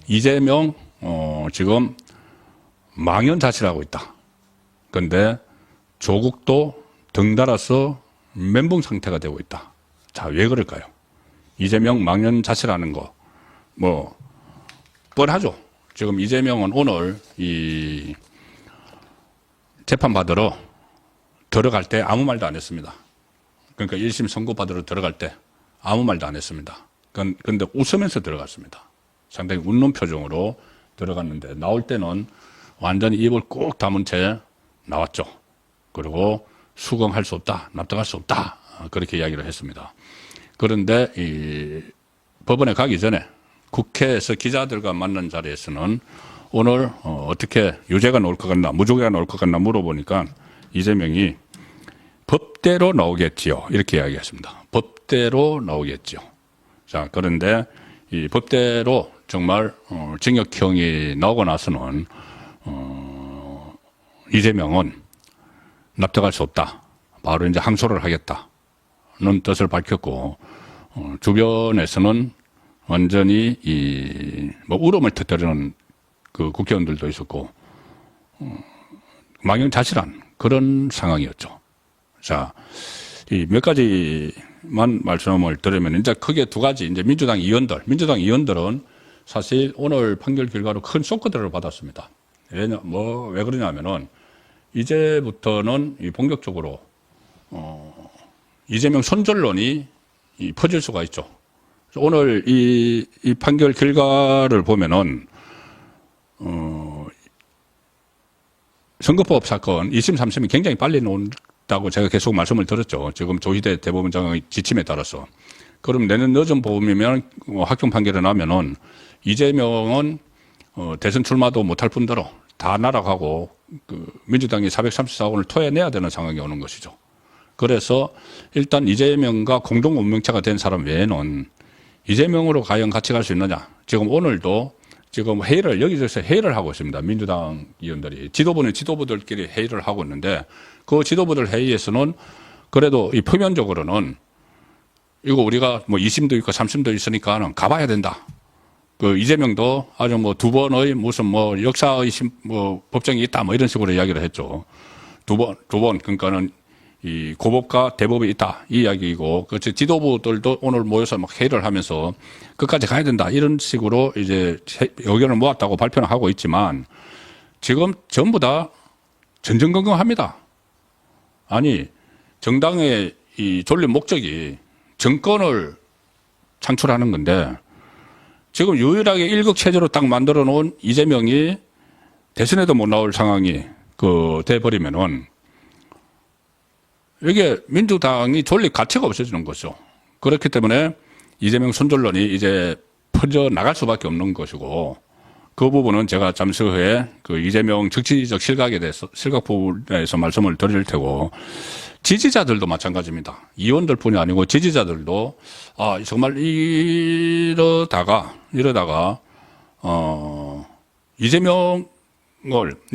이재명 지금 망연자실하고 있다. 그런데 조국도 덩달아서 멘붕 상태가 되고 있다. 자, 왜 그럴까요? 이재명 망연자실하는 거 뭐 뻔하죠. 지금 이재명은 오늘 이 재판 받으러 들어갈 때 아무 말도 안 했습니다. 그러니까 1심 선고 받으러 들어갈 때 아무 말도 안 했습니다. 그런데 웃으면서 들어갔습니다. 상당히 웃는 표정으로 들어갔는데 나올 때는 완전히 입을 꾹 다문 채 나왔죠. 그리고 수긍할 수 없다, 납득할 수 없다, 그렇게 이야기를 했습니다. 그런데 이 법원에 가기 전에 국회에서 기자들과 만난 자리에서는 오늘 어떻게 유죄가 나올 것 같나, 무죄가 나올 것 같나 물어보니까 이재명이 법대로 나오겠지요, 이렇게 이야기했습니다. 법대로 나오겠지요. 자, 그런데 이 법대로 정말 징역형이 나오고 나서는 이재명은 납득할 수 없다, 바로 이제 항소를 하겠다는 뜻을 밝혔고, 주변에서는 완전히 뭐 울음을 터뜨리는 그 국회의원들도 있었고, 망연자실한 그런 상황이었죠. 자, 이 몇 가지만 말씀을 드리면, 이제 크게 두 가지, 이제 민주당 의원들은 사실 오늘 판결 결과로 큰 쇼크들을 받았습니다. 왜 그러냐면은, 이제부터는 본격적으로, 이재명 손절론이 퍼질 수가 있죠. 오늘 이 판결 결과를 보면은, 선거법 사건 2심, 3심이 굉장히 빨리 나온다고 제가 계속 말씀을 드렸죠. 지금 조희대 대법원장의 지침에 따라서. 그럼 내년 늦은 봄이면 확정 판결이 나면은 이재명은 대선 출마도 못할 뿐더러 다 날아가고 민주당이 434원을 토해내야 되는 상황이 오는 것이죠. 그래서 일단 이재명과 공동 운명체가 된 사람 외에는 이재명으로 과연 같이 갈 수 있느냐. 지금 오늘도 지금 여기저기서 회의를 하고 있습니다. 민주당 의원들이. 지도부들끼리 회의를 하고 있는데, 그 지도부들 회의에서는 그래도 이 표면적으로는 이거 우리가 뭐 2심도 있고 3심도 있으니까 가봐야 된다. 그 이재명도 아주 뭐 두 번의 무슨 뭐 역사의 뭐 법정이 있다 뭐 이런 식으로 이야기를 했죠. 두 번, 그러니까는 이 고법과 대법이 있다 이 이야기이고, 그 지도부들도 오늘 모여서 막 회의를 하면서 끝까지 가야 된다 이런 식으로 이제 의견을 모았다고 발표는 하고 있지만, 지금 전부 다 전전긍긍합니다. 아니, 정당의 이 존립 목적이 정권을 창출하는 건데, 지금 유일하게 일극 체제로 딱 만들어 놓은 이재명이 대선에도 못 나올 상황이 돼버리면은, 이게 민주당이 존립 가치가 없어지는 거죠. 그렇기 때문에 이재명 손절론이 이제 퍼져나갈 수밖에 없는 것이고, 그 부분은 제가 잠시 후에 그 이재명 정치적 실각 부분에서 말씀을 드릴 테고, 지지자들도 마찬가지입니다. 의원들뿐이 아니고 지지자들도 정말 이러다가 이재명을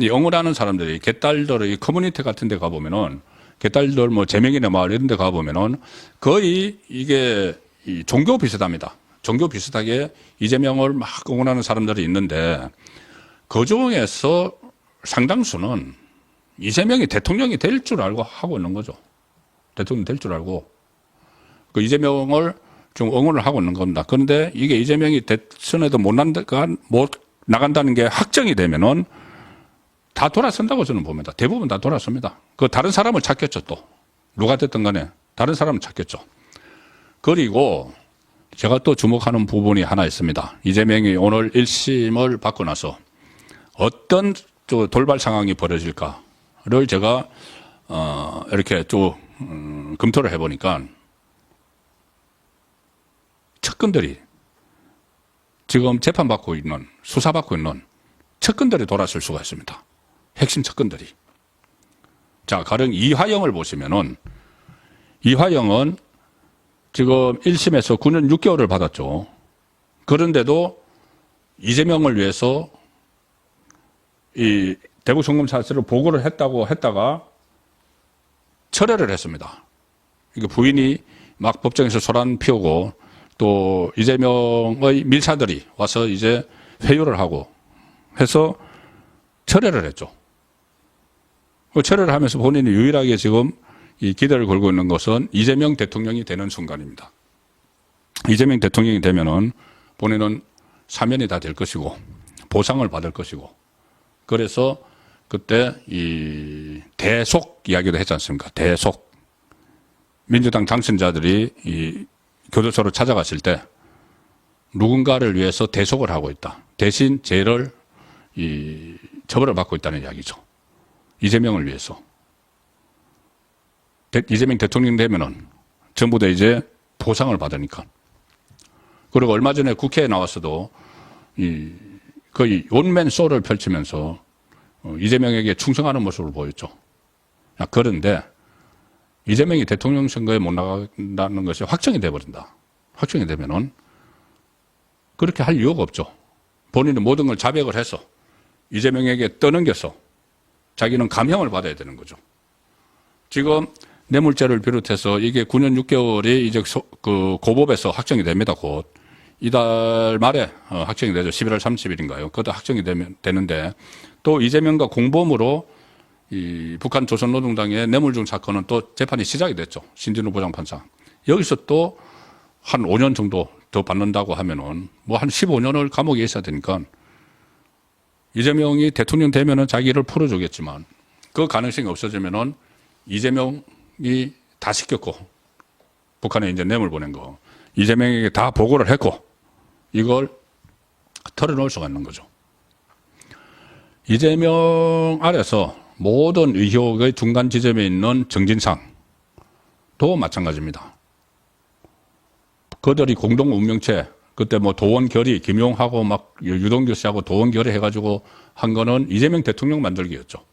응원하는 사람들이 개딸들의 커뮤니티 같은 데 가보면은, 개딸들 뭐 제명이나 마을 이런 데 가보면은 거의 이게 종교 비슷합니다. 종교 비슷하게 이재명을 막 응원하는 사람들이 있는데, 그 중에서 상당수는 이재명이 대통령이 될 줄 알고 하고 있는 거죠. 대통령이 될 줄 알고. 그 이재명을 좀 응원을 하고 있는 겁니다. 그런데 이게 이재명이 대선에도 못 나간다는 게 확정이 되면은 다 돌아선다고 저는 봅니다. 대부분 다 돌아섭니다. 그 다른 사람을 찾겠죠, 또. 누가 됐든 간에 다른 사람을 찾겠죠. 그리고 제가 또 주목하는 부분이 하나 있습니다. 이재명이 오늘 1심을 받고 나서 어떤 돌발 상황이 벌어질까를 제가 이렇게 쭉 검토를 해보니까, 측근들이 지금 재판받고 있는, 수사받고 있는 측근들이 돌아설 수가 있습니다. 핵심 측근들이. 자, 가령 이화영을 보시면은, 이화영은 지금 1심에서 9년 6개월을 받았죠. 그런데도 이재명을 위해서 이 대구 송금 사실을 보고를 했다가 철회를 했습니다. 이게 부인이 막 법정에서 소란 피우고, 또 이재명의 밀사들이 와서 이제 회유를 하고 해서 철회를 했죠. 그 철회를 하면서 본인이 유일하게 지금 이 기대를 걸고 있는 것은 이재명 대통령이 되는 순간입니다. 이재명 대통령이 되면은 본인은 사면이 다 될 것이고 보상을 받을 것이고 그래서 그때 이 대속 이야기도 했지 않습니까? 대속. 민주당 당선자들이 이 교도소로 찾아갔을 때 누군가를 위해서 대속을 하고 있다. 대신 죄를 이 처벌을 받고 있다는 이야기죠. 이재명을 위해서. 이재명 대통령 되면은 전부 다 이제 보상을 받으니까. 그리고 얼마 전에 국회에 나왔어도 거의 원맨 쇼를 펼치면서 이재명에게 충성하는 모습을 보였죠. 그런데 이재명이 대통령 선거에 못 나간다는 것이 확정이 돼버린다. 확정이 되면은 그렇게 할 이유가 없죠. 본인은 모든 걸 자백을 해서 이재명에게 떠넘겨서 자기는 감형을 받아야 되는 거죠. 지금 뇌물죄를 비롯해서 이게 9년 6개월이 이제 그 고법에서 확정이 됩니다. 곧 이달 말에 확정이 되죠. 11월 30일인가요? 그것도 확정이 되는데 또 이재명과 공범으로 이 북한 조선노동당의 뇌물중 사건은 또 재판이 시작이 됐죠. 신진우 부장판사. 여기서 또 한 5년 정도 더 받는다고 하면은 뭐 한 15년을 감옥에 있어야 되니까 이재명이 대통령 되면은 자기를 풀어주겠지만 그 가능성이 없어지면은 이재명이 다 시켰고 북한에 이제 뇌물 보낸 거 이재명에게 다 보고를 했고 이걸 털어놓을 수가 있는 거죠. 이재명 아래서 모든 의혹의 중간 지점에 있는 정진상도 마찬가지입니다. 그들이 공동 운명체 그때 뭐 도원 결의 김용하고 막 유동규 씨하고 도원 결의 해가지고 한 거는 이재명 대통령 만들기였죠.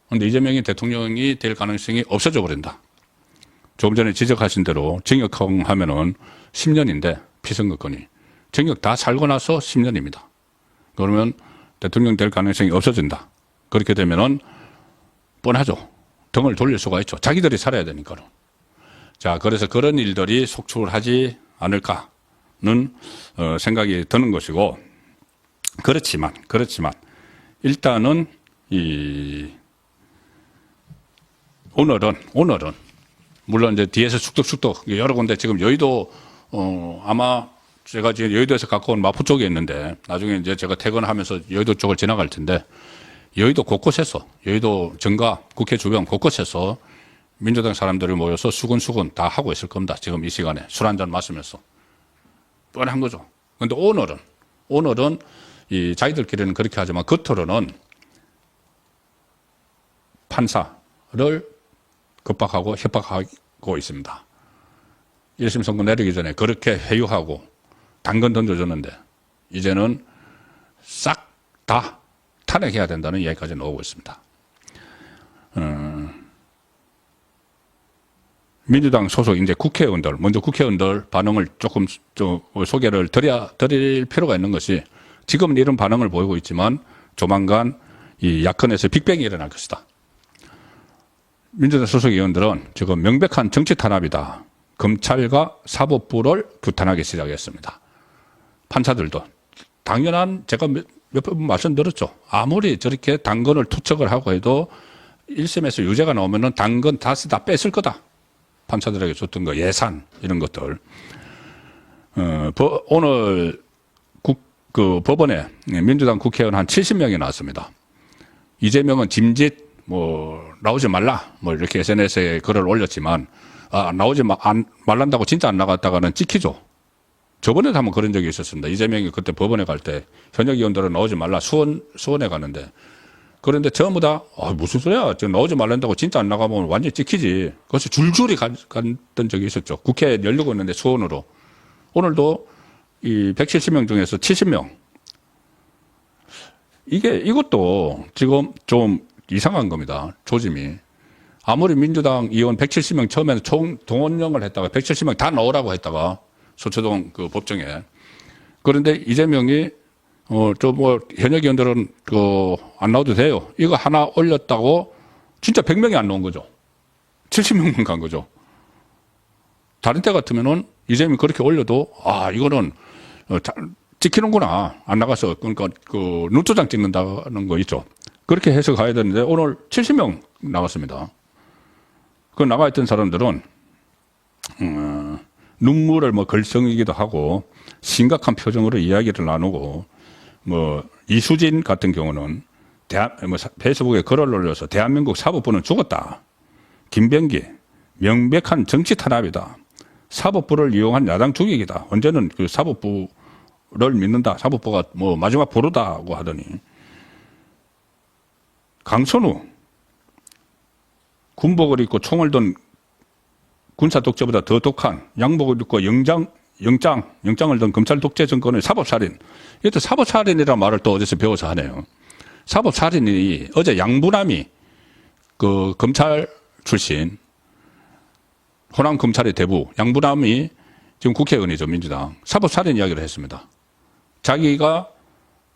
그런데 이재명이 대통령이 될 가능성이 없어져 버린다. 조금 전에 지적하신 대로 징역하면은 10년인데 피선거권이 징역 다 살고 나서 10년입니다. 그러면 대통령 될 가능성이 없어진다. 그렇게 되면은 뻔하죠. 등을 돌릴 수가 있죠. 자기들이 살아야 되니까요. 자, 그래서 그런 일들이 속출하지 않을까는 생각이 드는 것이고 그렇지만 일단은 오늘은 물론 이제 뒤에서 축덕축덕 여러 군데 지금 여의도 아마 제가 지금 여의도에서 가까운 마포 쪽에 있는데 나중에 이제 제가 퇴근하면서 여의도 쪽을 지나갈 텐데 여의도 곳곳에서 여의도 정가 국회 주변 곳곳에서 민주당 사람들이 모여서 수근수근 다 하고 있을 겁니다. 지금 이 시간에 술 한잔 마시면서 뻔한 거죠. 그런데 오늘은 이 자기들끼리는 그렇게 하지만 겉으로는 판사를 급박하고 협박하고 있습니다. 1심 선고 내리기 전에 그렇게 회유하고 당근 던져줬는데 이제는 싹 다 탄핵해야 된다는 이야기까지 나오고 있습니다. 민주당 소속 이제 국회의원들, 먼저 국회의원들 반응을 조금 소개를 드릴 필요가 있는 것이 지금은 이런 반응을 보이고 있지만 조만간 이 야권에서 빅뱅이 일어날 것이다. 민주당 소속 의원들은 지금 명백한 정치 탄압이다. 검찰과 사법부를 규탄하기 시작했습니다. 판사들도 당연한 제가 몇 번 말씀드렸죠. 아무리 저렇게 당근을 투척을 하고 해도 1심에서 유죄가 나오면은 당근 다시 다 뺐을 거다. 판사들에게 줬던 거 예산 이런 것들. 오늘 그 법원에 민주당 국회의원 한 70명이 나왔습니다. 이재명은 짐짓 나오지 말라 이렇게 SNS에 글을 올렸지만 나오지 말란다고 진짜 안 나갔다가는 찍히죠. 저번에도 한번 그런 적이 있었습니다. 이재명이 그때 법원에 갈 때 현역 의원들은 나오지 말라 수원에 가는데 그런데 전부 다 무슨 소리야 지금 나오지 말란다고 진짜 안 나가면 완전히 찍히지. 그래서 줄줄이 갔던 적이 있었죠. 국회 열리고 있는데 수원으로. 오늘도 이 170명 중에서 70명 이것도 지금 좀 이상한 겁니다. 조짐이. 아무리 민주당 의원 170명 처음에는 동원령을 했다가 170명 다 나오라고 했다가 서초동 그 법정에. 그런데 이재명이 현역 의원들은 안 나와도 돼요. 이거 하나 올렸다고 진짜 100명이 안 나온 거죠. 70명만 간 거죠. 다른 때 같으면은 이재명이 그렇게 올려도 이거는 찍히는구나. 안 나가서. 그러니까 그 눈도장 찍는다는 거 있죠. 그렇게 해서 가야 되는데 오늘 70명 나갔습니다. 그 나가 있던 사람들은 눈물을 뭐 걸성이기도 하고 심각한 표정으로 이야기를 나누고 뭐 이수진 같은 경우는 페이스북에 글을 올려서 대한민국 사법부는 죽었다. 김병기 명백한 정치 탄압이다. 사법부를 이용한 야당 죽이기다. 언제는 그 사법부를 믿는다. 사법부가 뭐 마지막 보루다고 하더니 강선우 군복을 입고 총을 든 군사 독재보다 더 독한 양복을 입고 영장을 든 검찰 독재 정권의 사법살인. 이것도 사법살인이라는 말을 또 어디서 배워서 하네요. 사법살인이 어제 양부남이 그 검찰 출신 호남 검찰의 대부 양부남이 지금 국회의원이죠. 민주당. 사법살인 이야기를 했습니다. 자기가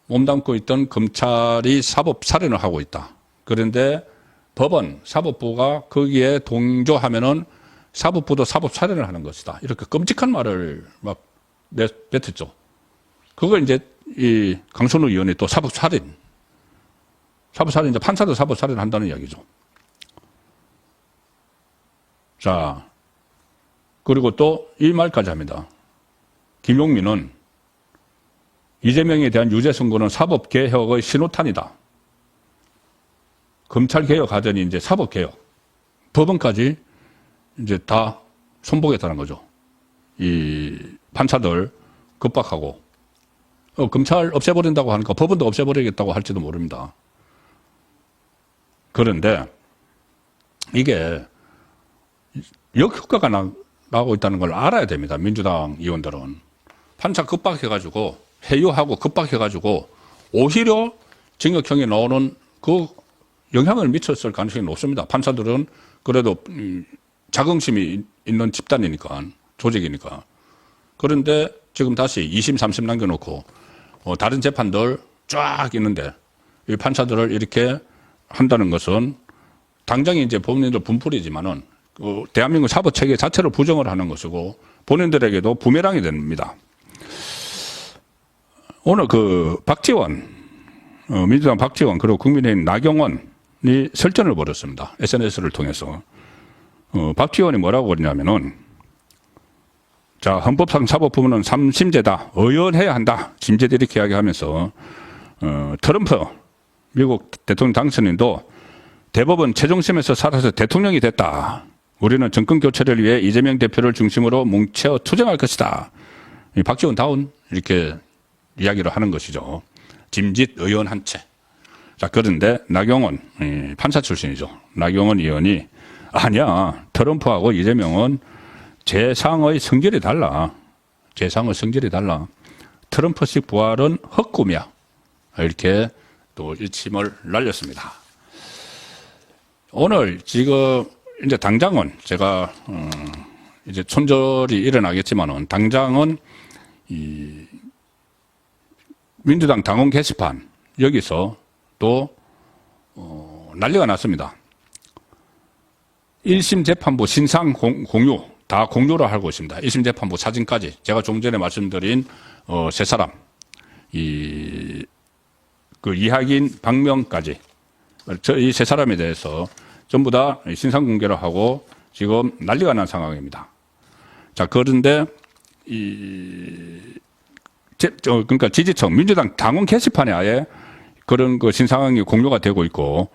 몸담고 있던 검찰이 사법살인을 하고 있다. 그런데 법원, 사법부가 거기에 동조하면은 사법부도 사법살인을 하는 것이다. 이렇게 끔찍한 말을 막 뱉었죠. 그걸 이제 이 강선우 의원이 또 사법살인, 이제 판사도 사법살인 한다는 이야기죠. 자, 그리고 또 이 말까지 합니다. 김용민은 이재명에 대한 유죄 선고는 사법개혁의 신호탄이다. 검찰개혁하더니 이제 사법개혁, 법원까지 이제 다 손보겠다는 거죠. 이 판사들 급박하고 검찰 없애버린다고 하니까 법원도 없애버리겠다고 할지도 모릅니다. 그런데 이게 역효과가 나고 있다는 걸 알아야 됩니다. 민주당 의원들은. 판사 급박해가지고 회유하고 급박해가지고 오히려 징역형이 나오는 그 영향을 미쳤을 가능성이 높습니다. 판사들은 그래도 자긍심이 있는 집단이니까, 조직이니까. 그런데 지금 다시 2심, 3심 남겨놓고 다른 재판들 쫙 있는데 이 판사들을 이렇게 한다는 것은 당장에 이제 본인들 분풀이지만은 그 대한민국 사법 체계 자체를 부정을 하는 것이고 본인들에게도 부메랑이 됩니다. 오늘 그 박지원, 민주당 박지원 그리고 국민의힘 나경원이 설전을 벌였습니다. SNS를 통해서. 박지원이 뭐라고 그러냐면은 자, 헌법상 사법부는 3심제다. 의연해야 한다. 심제들 이렇게 이야기하면서 트럼프 미국 대통령 당선인도 대법원 최종심에서 살아서 대통령이 됐다. 우리는 정권 교체를 위해 이재명 대표를 중심으로 뭉쳐 투쟁할 것이다. 박지원 다운 이렇게 이야기를 하는 것이죠. 짐짓 의원한 채. 자, 그런데 나경원 판사 출신이죠. 나경원 의원이 아니야. 트럼프하고 이재명은 재상의 성질이 달라. 재상의 성질이 달라. 트럼프식 부활은 헛꿈이야. 이렇게 또 일침을 날렸습니다. 오늘 지금 이제 당장은 제가 이제 촌절이 일어나겠지만은 당장은 이 민주당 당원 게시판 여기서 또 난리가 났습니다. 1심 재판부 신상 공유 다 공유를 하고 있습니다. 1심 재판부 사진까지 제가 좀 전에 말씀드린 세 사람 그 이학인 박명까지 이 세 사람에 대해서 전부 다 신상 공개를 하고 지금 난리가 난 상황입니다. 자, 그런데 그러니까 지지층 민주당 당원 게시판에 아예 그런 그 신상이 공유가 되고 있고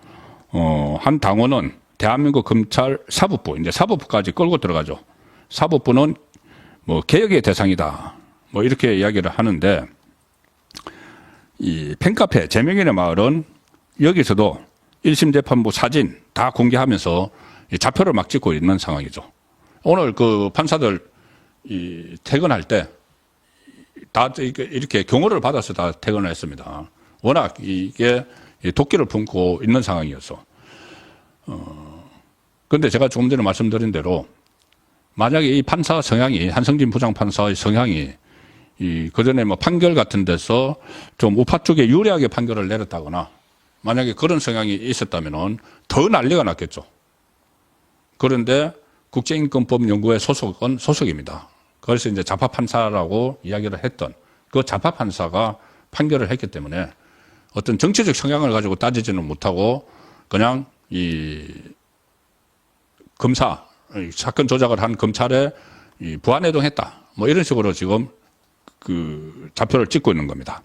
한 당원은 대한민국 검찰 사법부 이제 사법부까지 끌고 들어가죠. 사법부는 뭐 개혁의 대상이다. 뭐 이렇게 이야기를 하는데 이 팬카페 제명인의 마을은 여기서도 1심 재판부 사진 다 공개하면서 좌표를 막 찍고 있는 상황이죠. 오늘 그 판사들 퇴근할 때 다 이렇게 경호를 받아서 다 퇴근을 했습니다. 워낙 이게 도끼를 품고 있는 상황이어서. 그런데 제가 조금 전에 말씀드린 대로 만약에 이 판사 성향이 한성진 부장판사의 성향이 그전에 뭐 판결 같은 데서 좀 우파 쪽에 유리하게 판결을 내렸다거나 만약에 그런 성향이 있었다면은 더 난리가 났겠죠. 그런데 국제인권법 연구회 소속은 소속입니다. 그래서 이제 좌파 판사라고 이야기를 했던 그 자파 판사가 판결을 했기 때문에 어떤 정치적 성향을 가지고 따지지는 못하고 그냥 이 검사, 사건 조작을 한 검찰에 부안해동했다. 뭐 이런 식으로 지금 그 좌표를 찍고 있는 겁니다.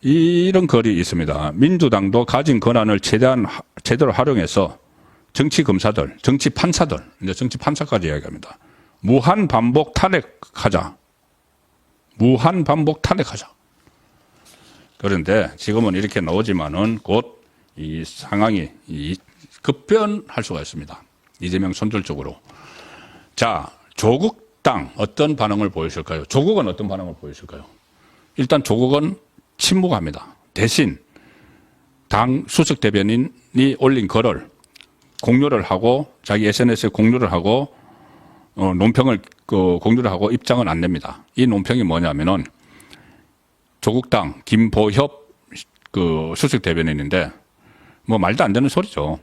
이런 글이 있습니다. 민주당도 가진 권한을 최대한 제대로 활용해서 정치 검사들, 정치 판사들, 이제 정치 판사까지 이야기합니다. 무한 반복 탄핵하자. 무한 반복 탄핵하자. 그런데 지금은 이렇게 나오지만은 곧 이 상황이 급변할 수가 있습니다. 이재명 손절 쪽으로. 자, 조국 당 어떤 반응을 보였을까요? 조국은 어떤 반응을 보였을까요? 일단 조국은 침묵합니다. 대신 당 수석 대변인이 올린 글을 공유를 하고 자기 SNS에 공유를 하고 논평을 공유를 하고 입장은 안 냅니다. 이 논평이 뭐냐면은 조국당 김보협 그 수석 대변인인데 뭐 말도 안 되는 소리죠.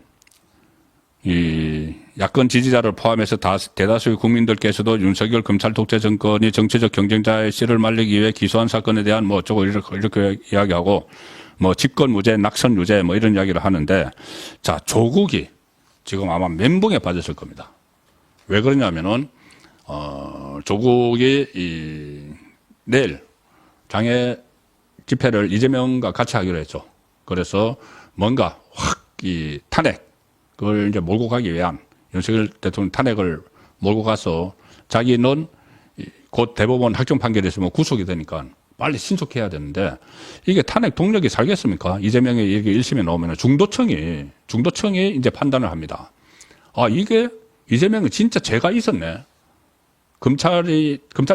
이 야권 지지자를 포함해서 대다수의 국민들께서도 윤석열 검찰 독재 정권이 정치적 경쟁자의 씨를 말리기 위해 기소한 사건에 대한 뭐 어쩌고 이렇게 이야기하고 뭐 집권무죄, 낙선유죄 뭐 이런 이야기를 하는데 자, 조국이 지금 아마 멘붕에 빠졌을 겁니다. 왜 그러냐면은 조국이 내일 장애 집회를 이재명과 같이 하기로 했죠. 그래서 뭔가 확 이 탄핵 그걸 이제 몰고 가기 위한 윤석열 대통령 탄핵을 몰고 가서 자기는 곧 대법원 확정 판결이 있으면 구속이 되니까 빨리 신속해야 되는데 이게 탄핵 동력이 살겠습니까? 이재명이 이게 1심에 나오면 중도청이 이제 판단을 합니다. 아, 이게 이재명이 진짜 죄가 있었네. 검찰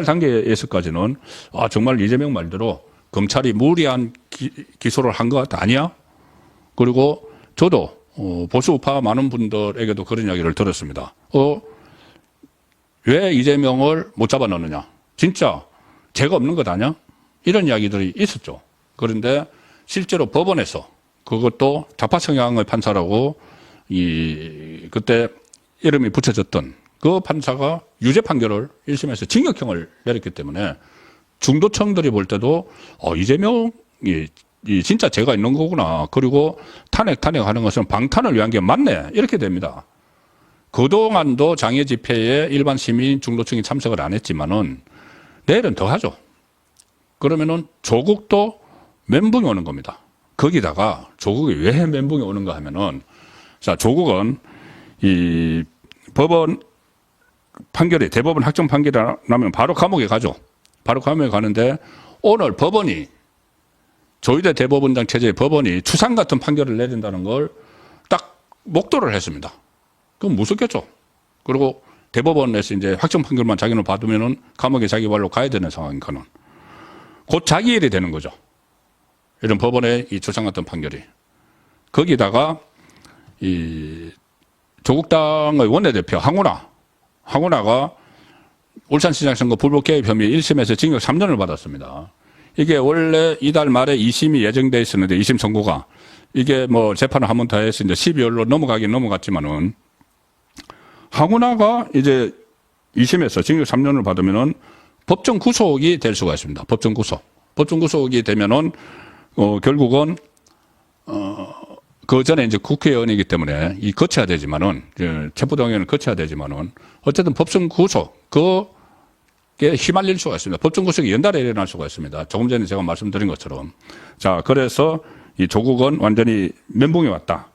단계에서까지는 아, 정말 이재명 말대로 검찰이 무리한 기소를 한 것 아니야? 그리고 저도 보수 우파 많은 분들에게도 그런 이야기를 들었습니다. 왜 이재명을 못 잡아넣느냐? 진짜 죄가 없는 것 아니야? 이런 이야기들이 있었죠. 그런데 실제로 법원에서 그것도 좌파 성향의 판사라고 그때 이름이 붙여졌던 그 판사가 유죄 판결을 1심에서 징역형을 내렸기 때문에 중도청들이 볼 때도 이재명이 진짜 죄가 있는 거구나. 그리고 탄핵하는 것은 방탄을 위한 게 맞네. 이렇게 됩니다. 그동안도 장애 집회에 일반 시민 중도층이 참석을 안 했지만은 내일은 더 하죠. 그러면은 조국도 멘붕이 오는 겁니다. 거기다가 조국이 왜 멘붕이 오는가 하면은 자, 조국은 이 법원 판결이 대법원 확정 판결이 나면 바로 감옥에 가죠. 바로 감옥에 가는데 오늘 법원이 조희대 대법원장 체제의 법원이 추상 같은 판결을 내린다는 걸 딱 목도를 했습니다. 그럼 무섭겠죠. 그리고 대법원에서 이제 확정 판결만 자기는 받으면은 감옥에 자기 발로 가야 되는 상황이니까는 곧 자기 일이 되는 거죠. 이런 법원의 이 추상 같은 판결이. 거기다가 이 조국당의 원내대표 황운하가 울산시장 선거 불법 개입 혐의 1심에서 징역 3년을 받았습니다. 이게 원래 이달 말에 2심이 예정돼 있었는데 2심 선고가 이게 뭐 재판을 한 번 더 해서 이제 12월로 넘어가긴 넘어갔지만은 황운하가 이제 2심에서 징역 3년을 받으면은 법정 구속이 될 수가 있습니다. 법정 구속이 되면은 결국은 그 전에 이제 국회의원이기 때문에 거쳐야 되지만은 체포동의안을 거쳐야 되지만은 어쨌든 법정 구속 그게 휘말릴 수가 있습니다. 법정 구속이 연달아 일어날 수가 있습니다. 조금 전에 제가 말씀드린 것처럼 자, 그래서 이 조국은 완전히 멘붕이 왔다.